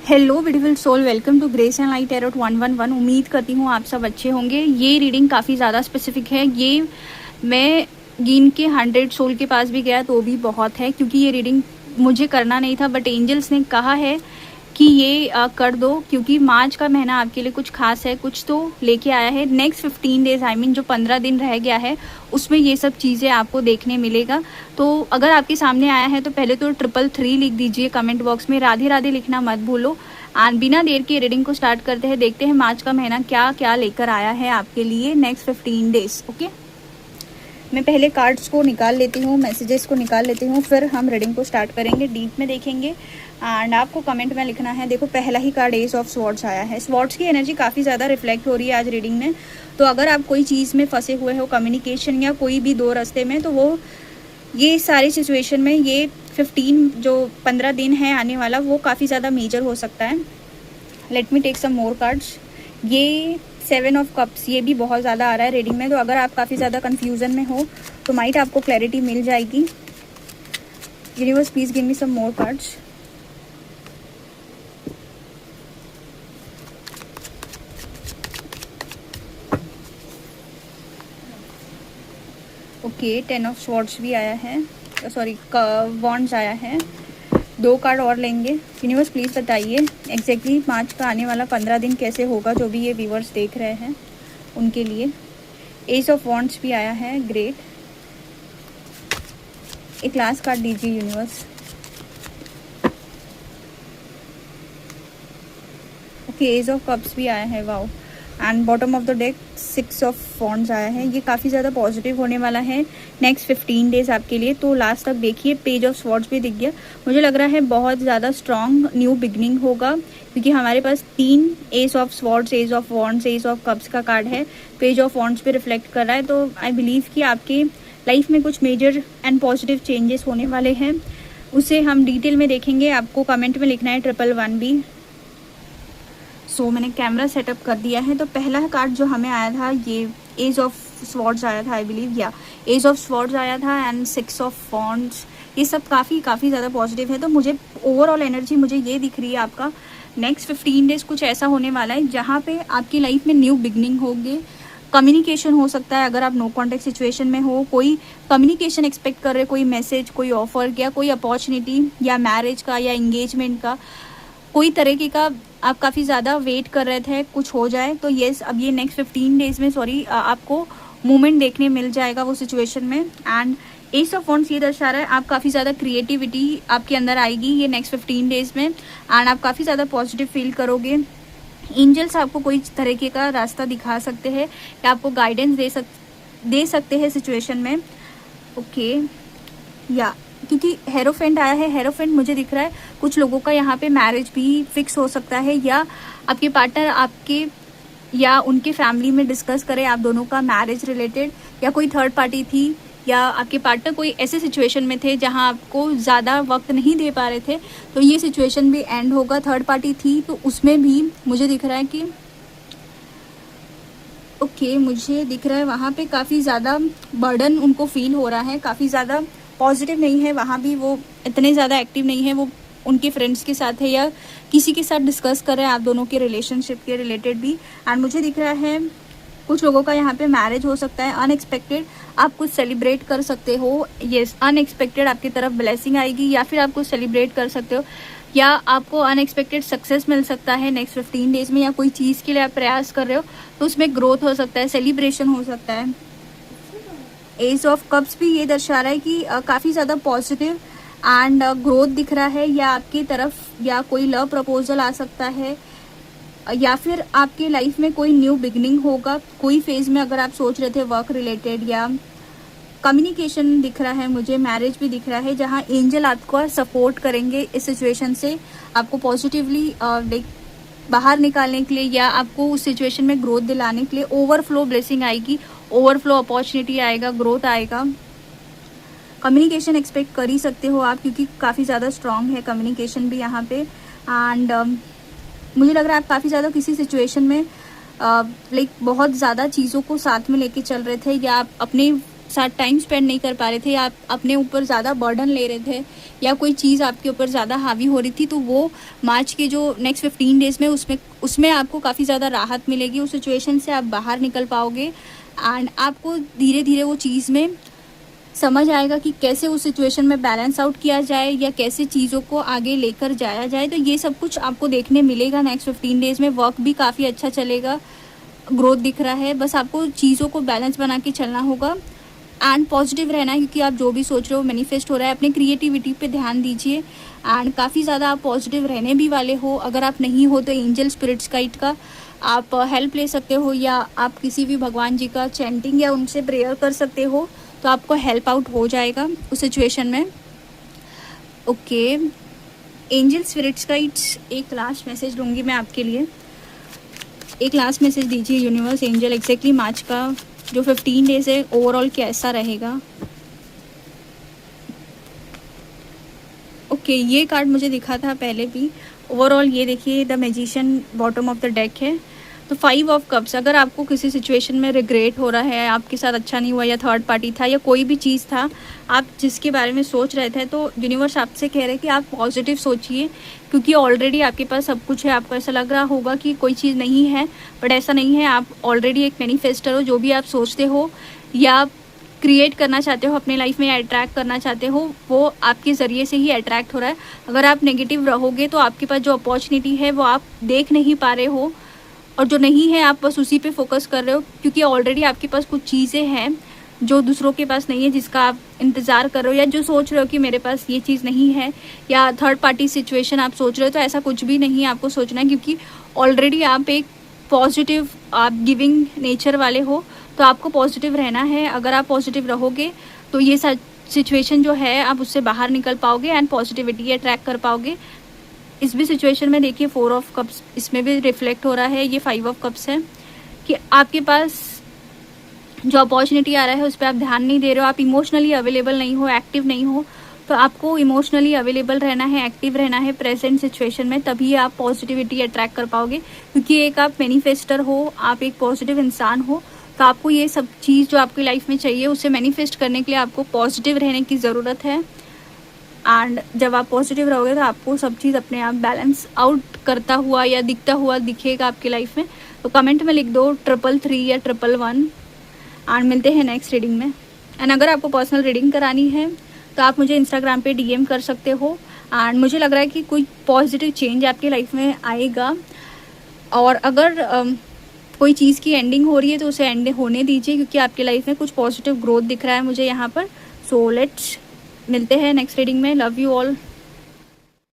Hello beautiful soul, welcome to Grace and Light Tarot 111। उम्मीद करती हूँ आप सब अच्छे होंगे। ये रीडिंग काफ़ी ज़्यादा स्पेसिफिक है। ये मैं गिन के 100 सोल के पास भी गया तो भी बहुत है, क्योंकि ये रीडिंग मुझे करना नहीं था, बट एंजल्स ने कहा है कि ये कर दो, क्योंकि मार्च का महीना आपके लिए कुछ खास है, कुछ तो लेके आया है। नेक्स्ट 15 डेज जो 15 दिन रह गया है उसमें ये सब चीज़ें आपको देखने मिलेगा। तो अगर आपके सामने आया है तो पहले तो 333 लिख दीजिए कमेंट बॉक्स में, राधे राधे लिखना मत भूलो। एंड बिना देर के रीडिंग को स्टार्ट करते हैं। देखते हैं मार्च का महीना क्या क्या लेकर आया है आपके लिए नेक्स्ट 15 डेज। ओके, मैं पहले कार्ड्स को निकाल लेती हूँ, मैसेजेस को निकाल लेती हूँ, फिर हम रीडिंग को स्टार्ट करेंगे, डीप में देखेंगे। एंड आपको कमेंट में लिखना है। देखो, पहला ही कार्ड एस ऑफ स्वॉर्ड्स आया है। स्वॉर्ड्स की एनर्जी काफ़ी ज़्यादा रिफ्लेक्ट हो रही है आज रीडिंग में। तो अगर आप कोई चीज़ में फंसे हुए हो, कम्युनिकेशन या कोई भी दो रास्ते में, तो वो ये सारी सिचुएशन में ये 15 दिन है आने वाला, वो काफ़ी ज़्यादा मेजर हो सकता है। Let me take some more cards. ये 7 ऑफ कप्स, ये भी बहुत ज़्यादा आ रहा है रीडिंग में। तो अगर आप काफ़ी ज़्यादा कंफ्यूजन में हो तो माइट आपको क्लैरिटी मिल जाएगी। Universe please give me some more cards. Okay, 10 of swords भी आया है, सॉरी वॉन्ड्स आया है। 2 कार्ड और लेंगे। यूनिवर्स प्लीज़ बताइए एग्जैक्टली मार्च का आने वाला 15 दिन कैसे होगा, जो भी ये व्यूअर्स देख रहे हैं उनके लिए। एस ऑफ वॉन्ड्स भी आया है, ग्रेट। एक लास्ट कार्ड दीजिए universe. Okay, ace of cups भी आया है, wow. And bottom of the deck 6 of wands आया है। ये काफ़ी ज़्यादा पॉजिटिव होने वाला है नेक्स्ट 15 डेज आपके लिए। तो लास्ट तक देखिए। पेज ऑफ स्वॉर्ड्स भी दिख गया। मुझे लग रहा है बहुत ज़्यादा स्ट्रॉन्ग न्यू बिगनिंग होगा, क्योंकि हमारे पास 3 ace of swords, ace of wands, ace of cups का कार्ड है। पेज ऑफ वॉन्ड्स पे रिफ्लेक्ट कर रहा है। तो आई बिलीव कि आपके लाइफ में कुछ मेजर एंड पॉजिटिव चेंजेस होने वाले हैं। उसे हम डिटेल में देखेंगे। आपको कमेंट में लिखना है 111 भी। सो मैंने कैमरा सेटअप कर दिया है। तो पहला कार्ड जो हमें आया था, ये एज ऑफ स्वॉर्ड्स आया था, आई बिलीव, या एज ऑफ स्वॉर्ड्स आया था एंड 6 ऑफ वॉन्ड्स। ये सब काफ़ी ज़्यादा पॉजिटिव है। तो मुझे ओवरऑल एनर्जी मुझे ये दिख रही है, आपका नेक्स्ट 15 डेज कुछ ऐसा होने वाला है जहाँ पे आपकी लाइफ में न्यू बिगनिंग होगी। कम्युनिकेशन हो सकता है, अगर आप नो कॉन्टेक्ट सिचुएशन में हो, कोई कम्युनिकेशन एक्सपेक्ट कर रहे, कोई मैसेज, कोई ऑफर या कोई अपॉर्चुनिटी, या मैरिज का या इंगेजमेंट का, कोई तरीके का आप काफ़ी ज़्यादा वेट कर रहे थे कुछ हो जाए। तो येस, अब ये नेक्स्ट 15 डेज में आपको मूवमेंट देखने मिल जाएगा वो सिचुएशन में। एंड एस ऑफ वॉन्ड्स ये दर्शा रहा है आप काफ़ी ज़्यादा क्रिएटिविटी आपके अंदर आएगी ये नेक्स्ट 15 डेज में। एंड आप काफ़ी ज़्यादा पॉजिटिव फील करोगे। एंजल्स आपको कोई तरीके का रास्ता दिखा सकते हैं या आपको गाइडेंस दे सकते हैं सिचुएशन में। ओके, या क्योंकि हेरोफेंट आया है, हेरोफेंट मुझे दिख रहा है कुछ लोगों का यहाँ पे मैरिज भी फिक्स हो सकता है, या आपके पार्टनर आपके या उनके फैमिली में डिस्कस करें आप दोनों का मैरिज रिलेटेड, या कोई थर्ड पार्टी थी, या आपके पार्टनर कोई ऐसे सिचुएशन में थे जहाँ आपको ज़्यादा वक्त नहीं दे पा रहे थे, तो ये सिचुएशन भी एंड होगा। थर्ड पार्टी थी तो उसमें भी मुझे दिख रहा है कि ओके, मुझे दिख रहा है वहाँ पे काफ़ी ज़्यादा बर्डन उनको फील हो रहा है, काफ़ी ज़्यादा पॉजिटिव नहीं है वहाँ भी, वो इतने ज़्यादा एक्टिव नहीं है, वो उनके फ्रेंड्स के साथ है या किसी के साथ डिस्कस कर रहे हैं आप दोनों के रिलेशनशिप के रिलेटेड भी। एंड मुझे दिख रहा है कुछ लोगों का यहाँ पे मैरिज हो सकता है अनएक्सपेक्टेड, आप कुछ सेलिब्रेट कर सकते हो। येस, अनएक्सपेक्टेड आपकी तरफ ब्लेसिंग आएगी, या फिर आप कुछ सेलिब्रेट कर सकते हो, या आपको अनएक्सपेक्टेड सक्सेस मिल सकता है नेक्स्ट 15 डेज में, या कोई चीज़ के लिए आप प्रयास कर रहे हो तो उसमें ग्रोथ हो सकता है, सेलिब्रेशन हो सकता है। एज ऑफ कप्स भी ये दर्शा रहा है कि काफ़ी ज़्यादा पॉजिटिव एंड ग्रोथ दिख रहा है, या आपकी तरफ या कोई लव प्रपोजल आ सकता है, या फिर आपके लाइफ में कोई न्यू बिगनिंग होगा कोई फेज में, अगर आप सोच रहे थे वर्क रिलेटेड, या कम्युनिकेशन दिख रहा है मुझे, मैरिज भी दिख रहा है, जहाँ एंजल आपको सपोर्ट करेंगे इस सिचुएशन से, आपको पॉजिटिवली बाहर निकालने के लिए, या आपको उस सिचुएशन में ग्रोथ दिलाने के लिए। ओवरफ्लो ब्लेसिंग आएगी, ओवरफ्लो अपॉर्चुनिटी आएगा, ग्रोथ आएगा। कम्युनिकेशन एक्सपेक्ट कर ही सकते हो आप, क्योंकि काफ़ी ज़्यादा स्ट्रांग है कम्युनिकेशन भी यहाँ पे। एंड मुझे लग रहा है आप काफ़ी ज़्यादा किसी सिचुएशन में लाइक बहुत ज़्यादा चीज़ों को साथ में लेके चल रहे थे, या आप अपने साथ टाइम स्पेंड नहीं कर पा रहे थे, या आप अपने ऊपर ज़्यादा बर्डन ले रहे थे, या कोई चीज़ आपके ऊपर ज़्यादा हावी हो रही थी, तो वो मार्च के जो नेक्स्ट 15 डेज़ में उसमें आपको काफ़ी ज़्यादा राहत मिलेगी। उस सिचुएशन से आप बाहर निकल पाओगे एंड आपको धीरे धीरे वो चीज़ में समझ आएगा कि कैसे उस सिचुएशन में बैलेंस आउट किया जाए या कैसे चीज़ों को आगे लेकर जाया जाए। तो ये सब कुछ आपको देखने मिलेगा नेक्स्ट 15 डेज़ में। वर्क भी काफ़ी अच्छा चलेगा, ग्रोथ दिख रहा है। बस आपको चीज़ों को बैलेंस बना के चलना होगा एंड पॉजिटिव रहना है, क्योंकि आप जो भी सोच रहे हो मैनिफेस्ट हो रहा है। अपने क्रिएटिविटी पे ध्यान दीजिए एंड काफ़ी ज़्यादा आप पॉजिटिव रहने भी वाले हो। अगर आप नहीं हो तो एंजल स्पिरिट्स गाइड का आप हेल्प ले सकते हो, या आप किसी भी भगवान जी का चैंटिंग या उनसे प्रेयर कर सकते हो, तो आपको हेल्प आउट हो जाएगा उस सिचुएशन में। ओके, एंजल स्पिरिट्स गाइड्स, एक लास्ट मैसेज लूँगी मैं आपके लिए। एक लास्ट मैसेज दीजिए यूनिवर्स, एंजल, एग्जैक्टली मार्च का जो 15 डेज है ओवरऑल कैसा रहेगा। ओके, ये कार्ड मुझे दिखा था पहले भी। ओवरऑल ये देखिए, the magician bottom of the deck है। तो 5 ऑफ कप्स, अगर आपको किसी सिचुएशन में रिग्रेट हो रहा है, आपके साथ अच्छा नहीं हुआ, या थर्ड पार्टी था, या कोई भी चीज़ था आप जिसके बारे में सोच रहे थे, तो यूनिवर्स आपसे कह रहे हैं कि आप पॉजिटिव सोचिए, क्योंकि ऑलरेडी आपके पास सब कुछ है। आपको ऐसा लग रहा होगा कि कोई चीज़ नहीं है, बट ऐसा नहीं है। आप ऑलरेडी एक मैनिफेस्टर हो। जो भी आप सोचते हो या क्रिएट करना चाहते हो अपने लाइफ में, या अट्रैक्ट करना चाहते हो, वो आपके ज़रिए से ही अट्रैक्ट हो रहा है। अगर आप नेगेटिव रहोगे तो आपके पास जो अपॉर्चुनिटी है वो आप देख नहीं पा रहे हो, और जो नहीं है आप बस उसी पे फोकस कर रहे हो, क्योंकि ऑलरेडी आपके पास कुछ चीज़ें हैं जो दूसरों के पास नहीं है, जिसका आप इंतज़ार कर रहे हो, या जो सोच रहे हो कि मेरे पास ये चीज़ नहीं है, या थर्ड पार्टी सिचुएशन आप सोच रहे हो। तो ऐसा कुछ भी नहीं है आपको सोचना है, क्योंकि ऑलरेडी आप एक पॉजिटिव, आप गिविंग नेचर वाले हो, तो आपको पॉजिटिव रहना है। अगर आप पॉजिटिव रहोगे तो ये सिचुएशन जो है आप उससे बाहर निकल पाओगे एंड पॉजिटिविटी अट्रैक्ट कर पाओगे। इस भी सिचुएशन में देखिए 4 ऑफ कप्स, इसमें भी रिफ्लेक्ट हो रहा है। ये 5 ऑफ कप्स है कि आपके पास जो अपॉर्चुनिटी आ रहा है उस पर आप ध्यान नहीं दे रहे हो, आप इमोशनली अवेलेबल नहीं हो, एक्टिव नहीं हो। तो आपको इमोशनली अवेलेबल रहना है, एक्टिव रहना है प्रेजेंट सिचुएशन में, तभी आप पॉजिटिविटी अट्रैक्ट कर पाओगे। क्योंकि एक आप मैनिफेस्टर हो, आप एक पॉजिटिव इंसान हो, तो आपको ये सब चीज़ जो आपकी लाइफ में चाहिए उसे मैनिफेस्ट करने के लिए आपको पॉजिटिव रहने की ज़रूरत है। एंड जब आप पॉजिटिव रहोगे तो आपको सब चीज़ अपने आप बैलेंस आउट करता हुआ या दिखता हुआ दिखेगा आपकी लाइफ में। तो कमेंट में लिख दो 333 या 111 एंड मिलते हैं नेक्स्ट रीडिंग में। एंड अगर आपको पर्सनल रीडिंग करानी है तो आप मुझे इंस्टाग्राम पे DM कर सकते हो। एंड मुझे लग रहा है कि कोई पॉजिटिव चेंज आपकी लाइफ में आएगा। और अगर कोई चीज़ की एंडिंग हो रही है तो उसे एंड होने दीजिए, क्योंकि आपकी लाइफ में कुछ पॉजिटिव ग्रोथ दिख रहा है मुझे यहाँ पर। सो लेट्स मिलते हैं नेक्स्ट रीडिंग में। Love you all.